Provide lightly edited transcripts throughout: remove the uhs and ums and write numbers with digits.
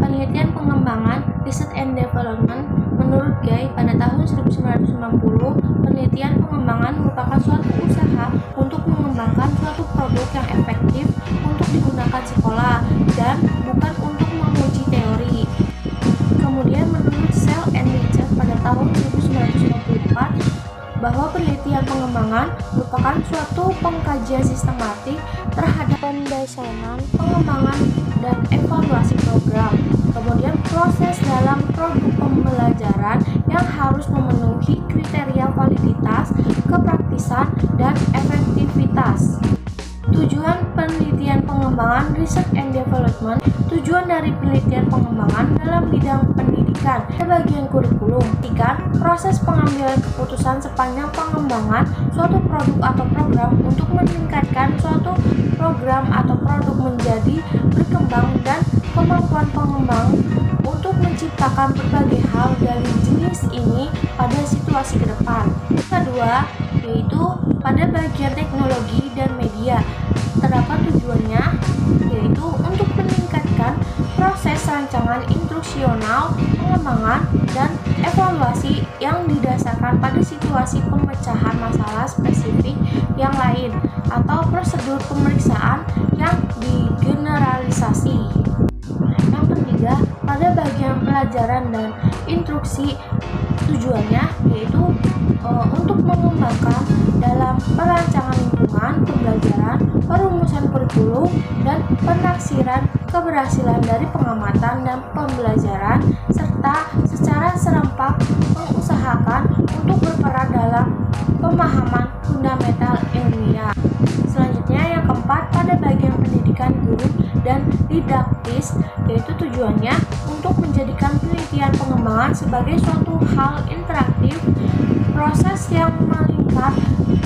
Penelitian pengembangan (Research and Development) menurut Gay pada tahun 1990, penelitian pengembangan merupakan suatu usaha untuk mengembangkan suatu produk yang efektif untuk digunakan sekolah dan bukan untuk menguji teori. Kemudian menurut Sell and Richard pada tahun 1994, bahwa penelitian pengembangan merupakan suatu pengkajian sistematik terhadap pendesainer, pengembangan, dan evaluasi program. Kemudian proses dalam produk pembelajaran yang harus memenuhi kriteria validitas, kepraktisan, dan efektivitas. Tujuan penelitian pengembangan (Research and Development). Tujuan dari penelitian pengembangan dalam bidang pendidikan. Bagian kurikulum. Proses pengambilan keputusan sepanjang pengembangan suatu produk atau program untuk meningkatkan suatu program atau produk menjadi berkembang dan kemampuan pengembang untuk menciptakan berbagai hal dari jenis ini pada situasi ke depan. Kedua, yaitu pada bagian teknologi dan media. Terdapat tujuannya yaitu untuk meningkatkan proses rancangan instruksional, pengembangan, dan evaluasi yang didasarkan pada situasi pemecahan masalah spesifik yang lain atau prosedur pemeriksaan yang digeneralisasi. Yang ketiga, pada bagian pelajaran dan instruksi, tujuannya yaitu untuk mengembangkan dalam perancangan lingkungan pembelajaran, perumusan kurikulum, dan penaksiran keberhasilan dari pengamatan dan pembelajaran, serta secara serempak mengusahakan untuk berperan dalam pemahaman fundamental ilmiah. Selanjutnya yang keempat, pada bagian pendidikan guru dan didaktis, yaitu tujuannya untuk menjadikan penelitian pengembangan sebagai suatu hal interaktif, proses yang melingkar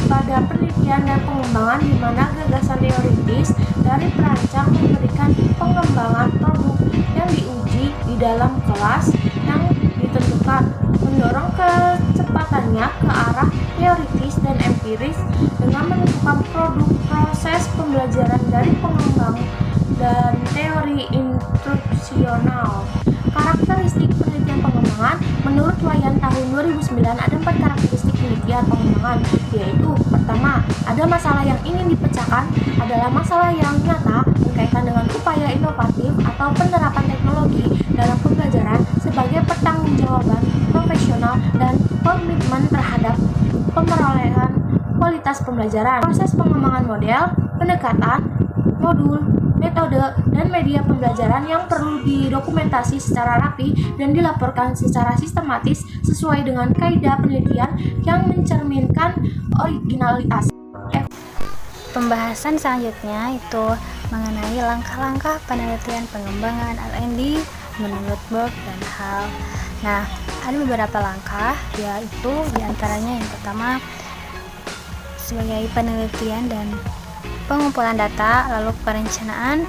pada penelitian dan pengembangan di mana gagasan teoritis dari perancang memberikan pengembangan produk yang diuji di dalam kelas yang ditentukan, mendorong kecepatannya ke arah teoritis dan empiris dengan menentukan produk proses pembelajaran dari pengembang dan teori instruksional. Karakteristik penelitian pengembangan menurut Wayan tahun 2009 ada 4 karakteristik penelitian pengembangan, yaitu pertama, ada masalah yang ingin dipecahkan adalah masalah yang nyata berkaitan dengan upaya inovatif atau penerapan teknologi dalam pembelajaran sebagai pertanggungjawaban profesional dan komitmen terhadap pemerolehan kualitas pembelajaran. Proses pengembangan model, pendekatan, modul, metode, dan media pembelajaran yang perlu didokumentasi secara rapi dan dilaporkan secara sistematis sesuai dengan kaidah penelitian yang mencerminkan originalitas. Pembahasan selanjutnya itu mengenai langkah-langkah penelitian pengembangan R&D menurut Burke dan Hall. Nah, ada beberapa langkah, yaitu diantaranya yang pertama sebagai penelitian dan pengumpulan data, lalu perencanaan.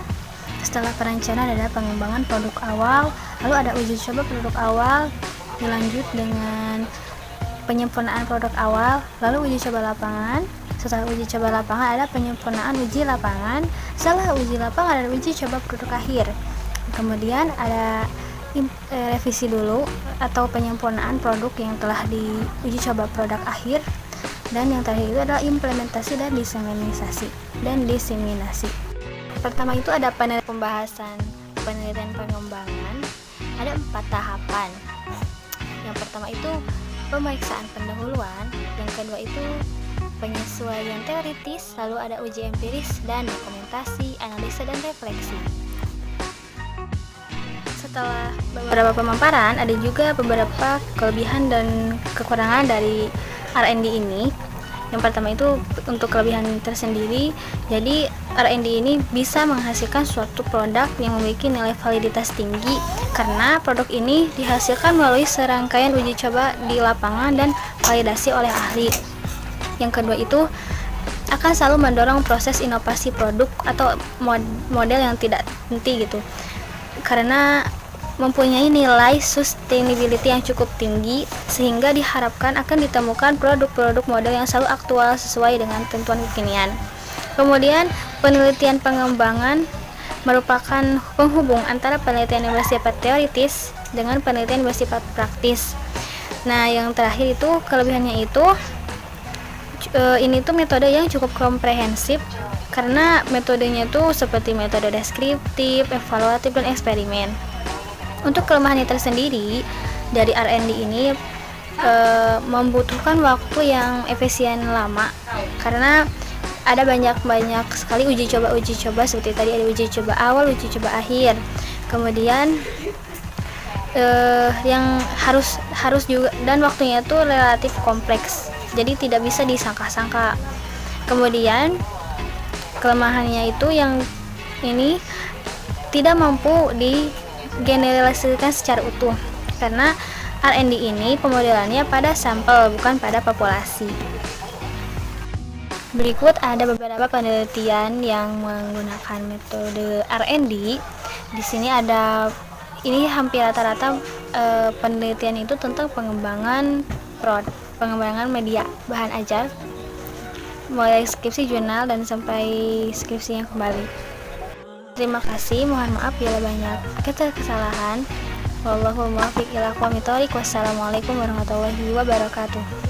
Setelah perencanaan ada pengembangan produk awal, lalu ada uji coba produk awal, dilanjut dengan penyempurnaan produk awal, lalu uji coba lapangan. Setelah uji coba lapangan ada penyempurnaan uji lapangan. Setelah uji lapangan ada uji coba produk akhir. Kemudian ada revisi dulu atau penyempurnaan produk yang telah diuji coba produk akhir. Dan yang terakhir itu adalah implementasi dan diseminasi. Pertama itu ada pembahasan penelitian pengembangan. Ada 4 tahapan. Yang pertama itu pemeriksaan pendahuluan, yang kedua itu penyesuaian teoritis, lalu ada uji empiris dan dokumentasi, analisa dan refleksi. Setelah beberapa pemaparan, ada juga beberapa kelebihan dan kekurangan dari R&D ini. Yang pertama itu untuk kelebihan tersendiri, jadi R&D ini bisa menghasilkan suatu produk yang memiliki nilai validitas tinggi karena produk ini dihasilkan melalui serangkaian uji coba di lapangan dan validasi oleh ahli. Yang kedua itu akan selalu mendorong proses inovasi produk atau model yang tidak henti gitu, karena mempunyai nilai sustainability yang cukup tinggi sehingga diharapkan akan ditemukan produk-produk model yang selalu aktual sesuai dengan ketentuan kekinian. Kemudian penelitian pengembangan merupakan penghubung antara penelitian yang bersifat teoritis dengan penelitian bersifat praktis. Nah, yang terakhir itu kelebihannya itu ini tuh metode yang cukup komprehensif karena metodenya tuh seperti metode deskriptif, evaluatif, dan eksperimen. Untuk kelemahannya tersendiri dari R&D ini membutuhkan waktu yang efisien lama karena ada banyak sekali uji coba seperti tadi ada uji coba awal, uji coba akhir. Kemudian yang harus juga, dan waktunya itu relatif kompleks. Jadi tidak bisa disangka-sangka. Kemudian kelemahannya itu yang ini tidak mampu digeneralisasikan secara utuh karena R&D ini pemodelannya pada sampel bukan pada populasi. Berikut ada beberapa penelitian yang menggunakan metode R&D. Di sini ada hampir rata-rata penelitian itu tentang pengembangan media bahan ajar, mulai skripsi jurnal dan sampai skripsi yang kembali. Terima kasih, mohon maaf bila banyak kesalahan. Wallahul muwaffiq ila aqwamit thoriq. Wassalamualaikum warahmatullahi wabarakatuh.